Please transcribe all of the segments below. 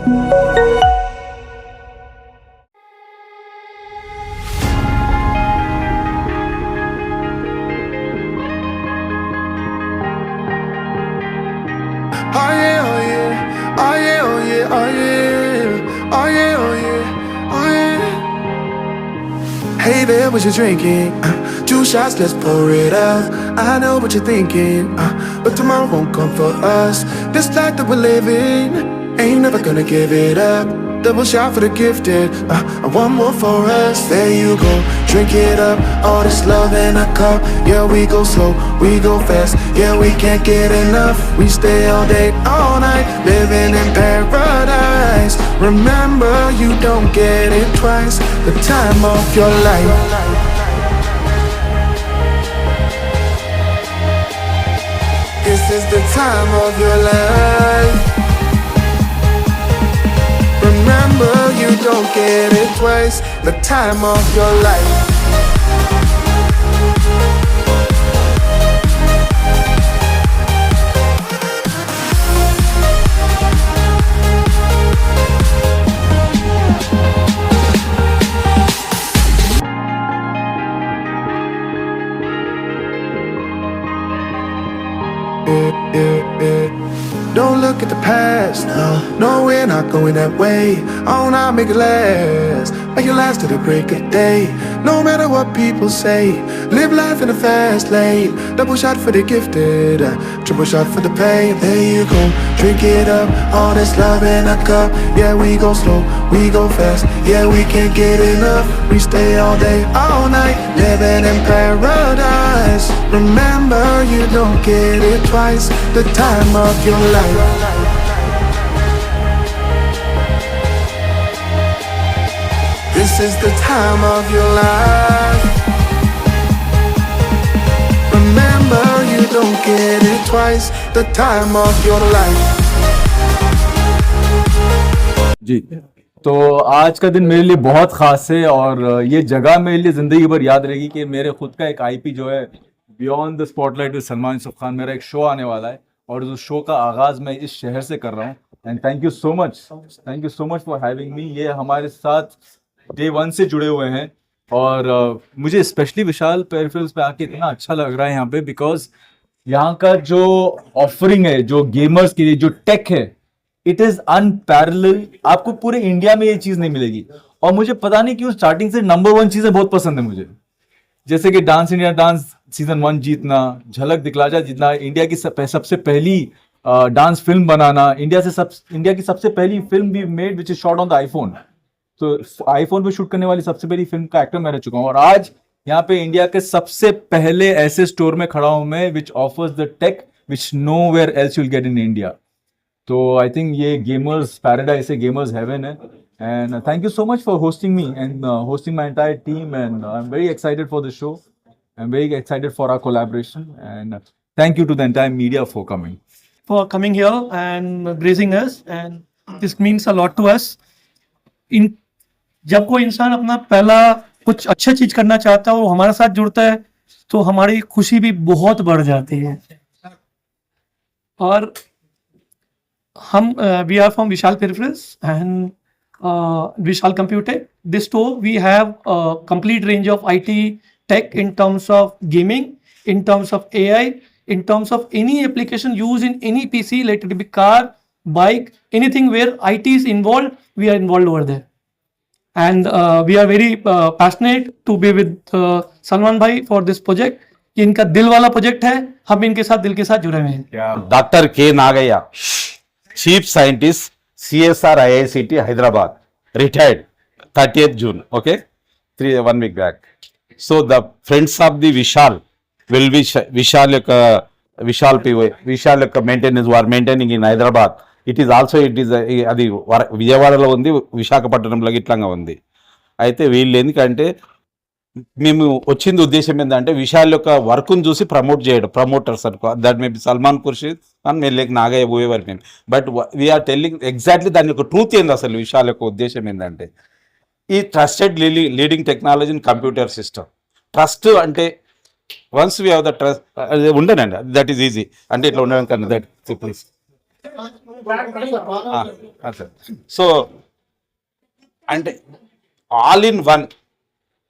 Oh yeah, oh yeah, oh yeah, oh yeah, oh yeah, oh yeah, oh yeah, oh yeah. Hey there, what you drinking? 2 shots, let's pour it out. I know what you're thinking, but tomorrow won't come for us. This life that we're living, ain't never gonna give it up. Double shot for the gifted, and one more for us. There you go, drink it up. All this love in a cup. Yeah, we go slow, we go fast. Yeah, we can't get enough. We stay all day, all night, living in paradise. Remember, you don't get it twice. The time of your life. This is the time of your life. Remember, you don't get it twice. The time of your life. Don't look at the past, no, we're not going that way. Oh, now make it last, make it last to the break of day. No matter what people say, live life in a fast lane. Double shot for the gifted, triple shot for the pain. There you go, drink it up, all this love in a cup. Yeah, we go slow, we go fast. Yeah, we can't get enough. We stay all day, all night, living in paradise. Remember, you don't get it twice. The time of your life. This is the time of your life. Remember, you don't get it twice. The time of your life. जी, तो आज का दिन मेरे लिए बहुत खास है और ये जगह मेरे लिए जिंदगी भर याद रहेगी कि मेरे खुद का एक आईपी जो है beyond the spotlight with Salman Yusuf Khan, मेरा एक शो आने वाला है और उस शो का आगाज मैं इस शहर से कर रहा हूँ. And thank you so much for having me. ये हमारे साथ डे 1 से जुड़े हुए हैं और मुझे स्पेशली विशाल पेरिफेरल्स पे आके इतना अच्छा लग रहा है यहाँ पे, बिकॉज यहाँ का जो ऑफरिंग है, जो गेमर्स के लिए जो टेक है, इट इज अनपैरेलल. आपको पूरे इंडिया में ये चीज नहीं मिलेगी. और मुझे पता नहीं क्यों स्टार्टिंग से नंबर 1 चीजें बहुत पसंद है मुझे, जैसे कि डांस इंडिया डांस सीजन 1 जीतना, झलक दिखलाजा जीतना, इंडिया की सबसे पहली डांस फिल्म बनाना, इंडिया की सबसे पहली फिल्म भी made which is shot on the iPhone. तो आईफोन पे शूट करने वाली सबसे पहली फिल्म का एक्टर मैं रह चुका हूँ और आज यहाँ पे इंडिया के सबसे पहले ऐसे स्टोर में खड़ा हूँ मैं which offers the tech which nowhere else you will get in India. तो आई थिंक ये गेमर्स पैराडाइज है, गेमर्स हेवन है. And thank you so much for hosting me and hosting my entire team. And I'm very excited for the show. I'm very excited for our collaboration. And thank you to the entire media for coming. For coming here and gracing us. And this means a lot to us. जब कोई इंसान अपना पहला कुछ अच्छा चीज करना चाहता है और हमारे साथ जुड़ता है तो हमारी खुशी भी बहुत बढ़ जाती है. और हम we are from Vishal peripherals and Vishal Computer. This store we have a complete range of IT tech in terms of gaming, in terms of AI, in terms of any application used in any PC, let it be car, bike, anything where IT is involved, we are involved over there. And we are very passionate to be with Salman Bhai for this project. ये इनका दिल वाला project है, हम इनके साथ दिल के साथ जुड़े हुए हैं. Doctor K Nagaiah, chief scientist, CSR IICT Hyderabad, retired 30th June, okay, 1 week back. So the friends of the Vishal will be Vishal యొక్క maintenance were maintaining in Hyderabad. It is అది విజయవాడలో ఉంది, విశాఖపట్నంలో ఇట్లాగా ఉంది. అయితే వీళ్ళు ఎందుకంటే మేము వచ్చింది ఉద్దేశం ఏంటంటే విశాల్ యొక్క వర్క్ను చూసి ప్రమోట్ చేయడం, ప్రమోటర్స్ అనుకో, that may be Salman Khurshid and మేము లేక నాగయ్య పోయేవారు మేము. బట్ వీఆర్ టెల్లింగ్ ఎగ్జాక్ట్లీ దాని యొక్క ట్రూత్ ఏంది, అసలు విశాల్ యొక్క ఉద్దేశం ఏంటంటే ఈ trusted leading technology in computer system. Trust అంటే once we have the trust ఉండనండి, దట్ ఈస్ ఈజీ అంటే ఇట్లా ఉండడం కన్నా దట్ ప్లీజ్ సో అంటే ఆల్ ఇన్ వన్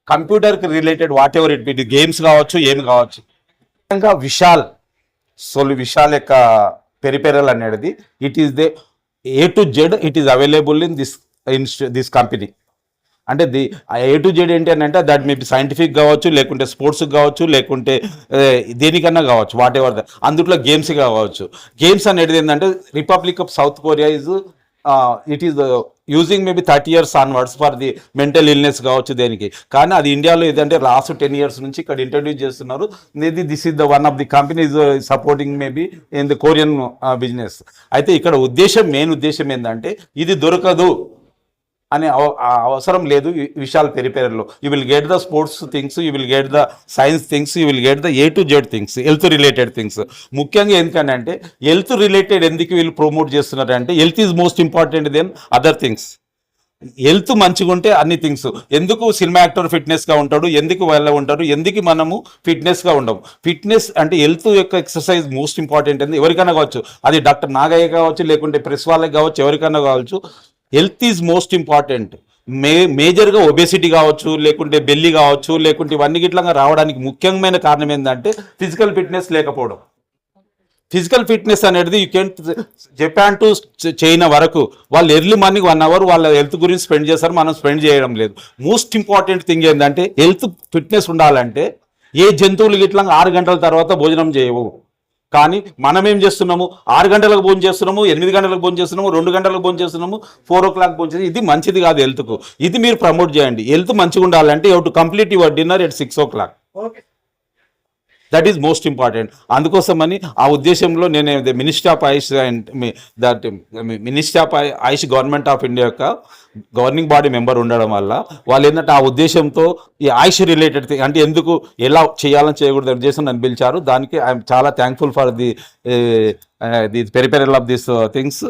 కంప్యూటర్కి related whatever it be games కావచ్చు ఏమి కావచ్చు. ఇంకా విశాల్ యొక్క పెరిపెరల్ అనేది it is the A to Z, it is available in this company. అంటే A to Z ఏంటి అని అంటే దట్ మేబీ సైంటిఫిక్ కావచ్చు, లేకుంటే స్పోర్ట్స్కి కావచ్చు, లేకుంటే దేనికన్నా కావచ్చు, వాట్ ఎవర్ అందుట్లో గేమ్స్ కావచ్చు. గేమ్స్ అనేది ఏంటంటే republic of south Korea is it is using maybe 30 years onwards for the mental illness కావచ్చు దేనికి. కానీ అది ఇండియాలో ఏదంటే లాస్ట్ 10 years నుంచి ఇక్కడ ఇంట్రడ్యూస్ చేస్తున్నారు. This is the one of the companies supporting maybe in the Korean business. అయితే ఇక్కడ మెయిన్ ఉద్దేశం ఏంటంటే ఇది దొరకదు అనే అవసరం లేదు విశాల్ పెరిపెరల్లో. You will get the sports things, you will get the science things, you will get the A to Z things, health related things. ముఖ్యంగా ఎందుకంటే హెల్త్ రిలేటెడ్ ఎందుకు వీళ్ళు ప్రమోట్ చేస్తున్నారంటే health is most important then other things. Health మంచిగా ఉంటే అన్ని things. ఎందుకు cinema actor ఫిట్నెస్గా ఉంటాడు, ఎందుకు వాళ్ళు ఉంటారు, ఎందుకు మనము ఫిట్నెస్గా ఉండము. ఫిట్నెస్ అంటే హెల్త్ యొక్క ఎక్సర్సైజ్ మోస్ట్ ఇంపార్టెంట్ అండి. ఎవరికైనా కావచ్చు, అది డాక్టర్ నాగయ్య కావచ్చు, లేకుంటే ప్రెస్ వాళ్ళకి కావచ్చు, ఎవరికైనా కావచ్చు, హెల్త్ ఈజ్ మోస్ట్ ఇంపార్టెంట్. మేజర్గా ఒబేసిటీ కావచ్చు, లేకుంటే బెల్లి కావచ్చు, లేకుంటే ఇవన్నీ గిట్లంగా రావడానికి ముఖ్యమైన కారణం ఏంటంటే ఫిజికల్ ఫిట్నెస్ లేకపోవడం. ఫిజికల్ ఫిట్నెస్ అనేది you can Japan to China వరకు వాళ్ళు ఎర్లీ మార్నింగ్ 1 hour వాళ్ళ హెల్త్ గురించి స్పెండ్ చేస్తారు, మనం స్పెండ్ చేయడం లేదు. మోస్ట్ ఇంపార్టెంట్ థింగ్ ఏంటంటే హెల్త్ ఫిట్నెస్ ఉండాలంటే ఏ జంతువులు గిట్లంగా 6 గంటల తర్వాత భోజనం చేయవు. కానీ మనం ఏం చేస్తున్నాము, 6 గంటలకు భోజనం చేస్తున్నాము, 8 గంటలకు భోజనం చేస్తున్నాము, 2 గంటలకు భోజనం చేస్తున్నాము, 4 o'clock భోజనం చేస్తున్నాము. ఇది మంచిది కాదు హెల్త్కు. ఇది మీరు ప్రమోట్ చేయండి. హెల్త్ మంచిగా ఉండాలంటే you have to complete your dinner at 6 o'clock. That is most important. అందుకోసమని ఆ ఉద్దేశంలో నేను ministry of Ayush and ministry of Ayush government of India యొక్క గవర్నింగ్ బాడీ మెంబర్ ఉండడం వల్ల వాళ్ళు ఏంటంటే ఆ ఉద్దేశంతో ఈ ఆయుష్ రిలేటెడ్ థింగ్ అంటే ఎందుకు ఎలా చేయాలని చేయకూడదు ఉద్దేశం నన్ను పిలిచారు. దానికి ఐఎమ్ చాలా thankful for the peripheral of this things.